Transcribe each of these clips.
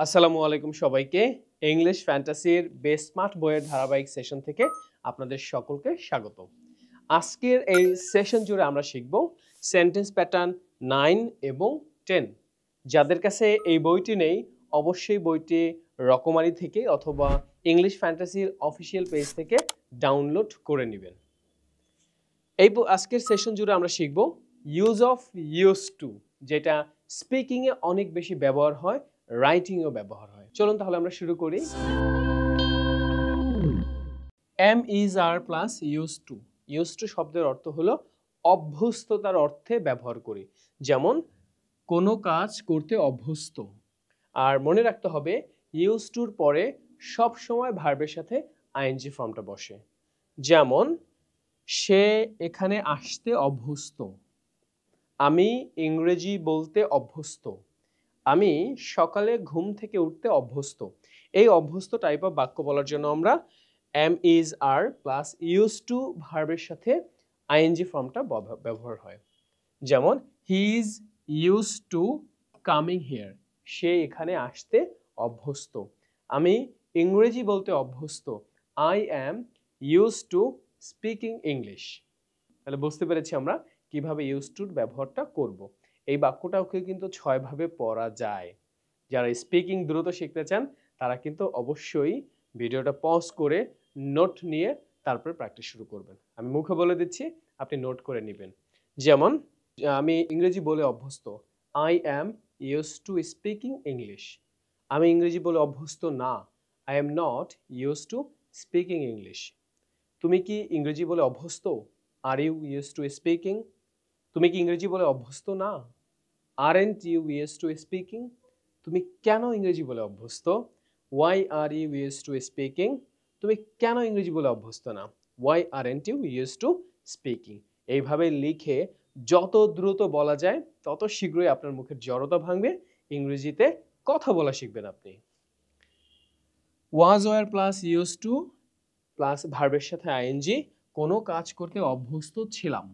আসসালামু আলাইকুম সবাইকে। ইংলিশ ফ্যান্টাসির বেস্টমার্ট বইয়ের ধারাবাহিক সেশন থেকে আপনাদের সকলকে স্বাগত। আজকের এই সেশন জুড়ে আমরা শিখব সেন্টেন্স প্যাটার্ন 9 এবং 10। যাদের কাছে এই বইটি নেই অবশ্যই বইটি রকমারি থেকে অথবা ইংলিশ ফ্যান্টাসির অফিসিয়াল পেজ থেকে ডাউনলোড করে নেবেন। আজকের সেশন জুড়ে আমরা শিখব ইউজ অফ ইউজ টু, যেটা স্পিকিংয়ে অনেক বেশি ব্যবহার হয়, রাইটিংয়েও ব্যবহার হয়। চলুন তাহলে আমরা শুরু করি। Am is are plus use to. Use to শব্দের অর্থ হলো অভ্যস্ততার অর্থে ব্যবহার করি, যেমন কোনো কাজ করতে অভ্যস্ত। আর মনে রাখতে হবে ইউজ টুর পরে সব সময় ভার্বের সাথে আইএনজি ফর্মটা বসে। যেমন সে এখানে আসতে অভ্যস্ত, আমি ইংরেজি বলতে অভ্যস্ত, আমি সকালে ঘুম থেকে উঠতে অভ্যস্ত। এই অভ্যস্ত টাইপ অফ বাক্য বলার জন্য আমরা am is are plus use to ভার্বের সাথে আইএনজি ফর্মটা ব্যবহার হয়। যেমন he is use to coming here, সে এখানে আসতে অভ্যস্ত। আমি ইংরেজি বলতে অভ্যস্ত, I am use to speaking English. তাহলে বুঝতে পেরেছি আমরা কিভাবে ইউজ টুর ব্যবহারটা করব। এই বাক্যটাকে কিন্তু 6 ভাবে পড়া যায়। যারা স্পিকিং দ্রুত শিখতে চান তারা কিন্তু অবশ্যই ভিডিওটা পজ করে নোট নিয়ে তারপরে প্র্যাকটিস শুরু করবেন। আমি মুখে বলে দিচ্ছি, আপনি নোট করে নেবেন। যেমন আমি ইংরেজি বলে অভ্যস্ত, I am use to speaking English. আমি ইংরেজি বলে অভ্যস্ত না, I am not use to speaking English. তুমি কি ইংরেজি বলে অভ্যস্ত? Are you use to speaking? তুমি কি ইংরেজি বলে অভ্যস্ত না? Aren't you use to speaking? তুমি কেন ইংরেজি বলে অভ্যস্ত? Why are you use to speaking? তুমি কেন ইংরেজি বলে অভ্যস্ত না? Why aren't you use to speaking? এইভাবে লিখে যত দ্রুত বলা যায় তত শীঘ্রই আপনার মুখের জড়তা ভাঙবে, ইংরেজিতে কথা বলা শিখবেন আপনি। Was were plus use two plus ভার্বের সাথে আইএনজি। কোনো কাজ করতে অভ্যস্ত ছিলাম।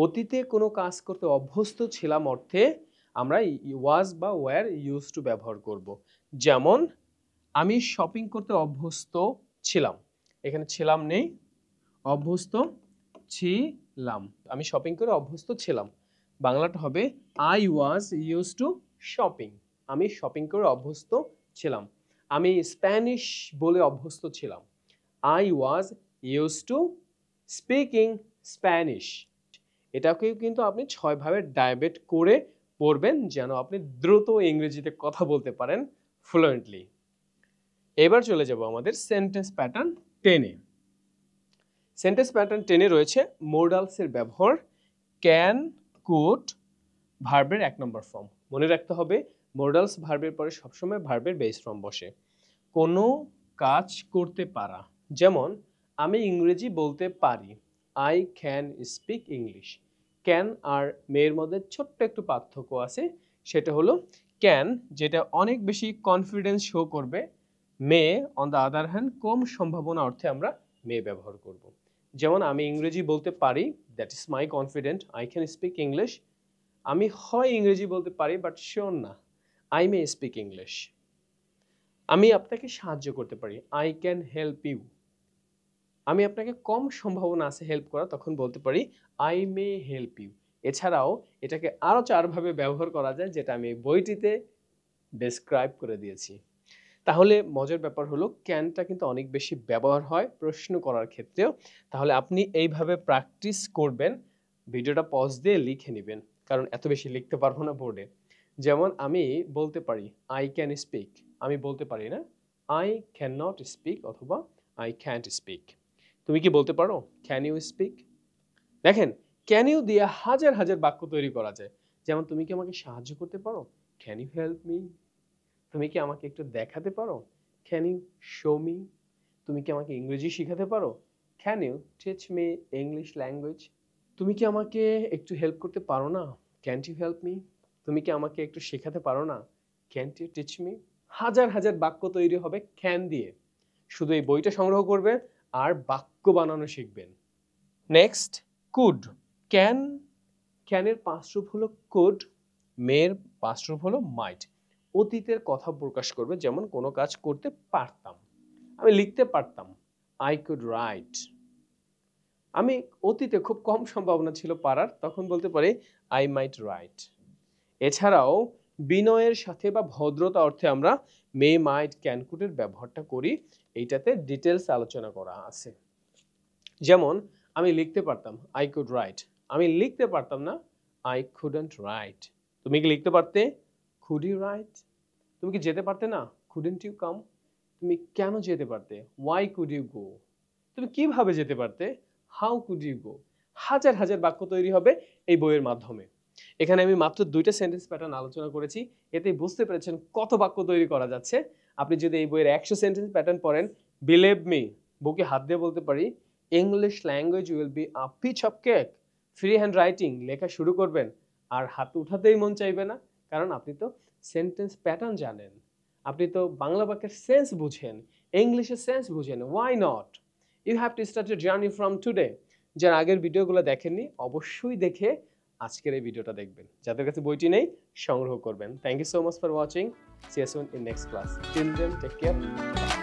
অতীতে কোনো কাজ করতে অভ্যস্ত ছিলাম অর্থে আমরা ওয়াজ বা ওয়্যার ইউজ টু ব্যবহার করব। যেমন আমি শপিং করতে অভ্যস্ত ছিলাম, এখানে ছিলাম নেই, অভ্যস্ত ছিলাম। আমি শপিং করে অভ্যস্ত ছিলাম, বাংলাটা হবে I was use to shopping. আমি শপিং করে অভ্যস্ত ছিলাম। আমি স্প্যানিশ বলে অভ্যস্ত ছিলাম, I was use to speaking Spanish. এটাকেও কিন্তু আপনি 6 ভাবে ডাইভেট করে পড়বেন যেন আপনি দ্রুত ইংরেজিতে কথা বলতে পারেন ফ্লুয়েন্টলি। এবার চলে যাব আমাদের সেন্টেন্স প্যাটার্ন 10-এ। সেন্টেন্স প্যাটার্ন 10-এ রয়েছে মোডালসের ব্যবহার। ক্যান, কুড ভার্বের 1 নম্বর ফর্ম। মনে রাখতে হবে মোডালস ভার্বের পরে সবসময় ভার্বের বেস ফর্ম বসে। কোনো কাজ করতে পারা, যেমন আমি ইংরেজি বলতে পারি, I can speak English. Can আর মেয়ের মধ্যে ছোট্ট একটু পার্থক্য আছে, সেটা হলো ক্যান যেটা অনেক বেশি কনফিডেন্স শো করবে, মেয়ে অন দ্য আদার হ্যান্ড কম সম্ভাবনা অর্থে আমরা মেয়ে ব্যবহার করব। যেমন আমি ইংরেজি বলতে পারি, that is my confident, I can speak English. আমি হয় ইংরেজি বলতে পারি বাট শিওর না, আই মে স্পিক ইংলিশ। আমি আপনাকে সাহায্য করতে পারি, আই ক্যান হেল্প ইউ। আমি আপনাকে কম সম্ভাবনা আছে হেল্প করা, তখন বলতে পারি আই মে হেল্প ইউ। এছাড়াও এটাকে আরও 4 ভাবে ব্যবহার করা যায়, যেটা আমি বইটিতে ডেসক্রাইব করে দিয়েছি। তাহলে মজার ব্যাপার হলো ক্যানটা কিন্তু অনেক বেশি ব্যবহার হয় প্রশ্ন করার ক্ষেত্রেও। তাহলে আপনি এইভাবে প্র্যাকটিস করবেন, ভিডিওটা পজ দিয়ে লিখে নেবেন, কারণ এত বেশি লিখতে পারবো না বোর্ডে। যেমন আমি বলতে পারি আই ক্যান স্পিক, আমি বলতে পারি না, আই ক্যান নট স্পিক অথবা আই ক্যান্ট স্পিক। তুমি কি বলতে পারো? Can you speak? দেখেন ক্যান ইউ দিয়ে হাজার হাজার বাক্য তৈরি করা যায়। যেমন তুমি কি আমাকে সাহায্য করতে পারো? Can you help me? তুমি কি আমাকে একটু দেখাতে পারো? Can you show me? তুমি কি আমাকে ইংরেজি শেখাতে পারো? Can you teach me English language? তুমি কি আমাকে একটু হেল্প করতে পারো না? Can't you help me? তুমি কি আমাকে একটু শেখাতে পারো না? Can't you teach me? হাজার হাজার বাক্য তৈরি হবে ক্যান দিয়ে। শুধু এই বইটা সংগ্রহ করবেন আর বাক্য বানানো শিখবেন। Next could. ক্যানের পাঁচ রূপ হলো কুড, মেয়ের পাঁচ রূপ হলো মাইট। অতীতের কথা প্রকাশ করবে, যেমন কোনো কাজ করতে পারতাম, আমি লিখতে পারতাম, আই কুড রাইট। আমি অতীতে খুব কম সম্ভাবনা ছিল পারার, তখন বলতে পারি আই মাইট রাইট। এছাড়াও বিনয়ের সাথে বা ভদ্রতা অর্থে আমরা মে, মাইট, ক্যান, কুডের ব্যবহারটা করি, এইটাতে ডিটেলস আলোচনা করা আছে। যেমন আমি লিখতে পারতাম, আই কুড রাইট। আমি লিখতে পারতাম না, আই কুডন্ট রাইট। তুমি কি লিখতে পারতে? Could you write? তুমি কি যেতে পারতে না? Couldn't you come? তুমি কেন যেতে পারতে? Why could you go? তুমি কিভাবে যেতে পারতে? How could you go? হাজার হাজার বাক্য তৈরি হবে এই বইয়ের মাধ্যমে। এখানে আমি মাত্র 2টা সেন্টেন্স প্যাটার্ন আলোচনা করেছি, এতে বুঝতে পেরেছেন কত বাক্য তৈরি করা যাচ্ছে। আপনি যদি এই বইয়ের 100 সেন্টেন্স প্যাটার্ন পড়েন, বিলিভ মি, বুকে হাত দিয়ে বলতে পারি, English language will be a piece of cake. Free hand writing লেখা শুরু করবেন আর হাত উঠাতেই মন চাইবে না, কারণ আপনি তো সেন্টেন্স প্যাটার্ন জানেন, আপনি তো বাংলা বাক্যের সেন্স বুঝেন, ইংলিশের সেন্স বুঝেন। Why not? You have to start your journey from today. যারা আগের ভিডিওগুলো দেখেননি, অবশ্যই দেখে আজকের এই ভিডিওটা দেখবেন। যাদের কাছে বইটি নেই, সংগ্রহ করবেন। Thank you so much for watching. See you soon in next class. Till then, take care.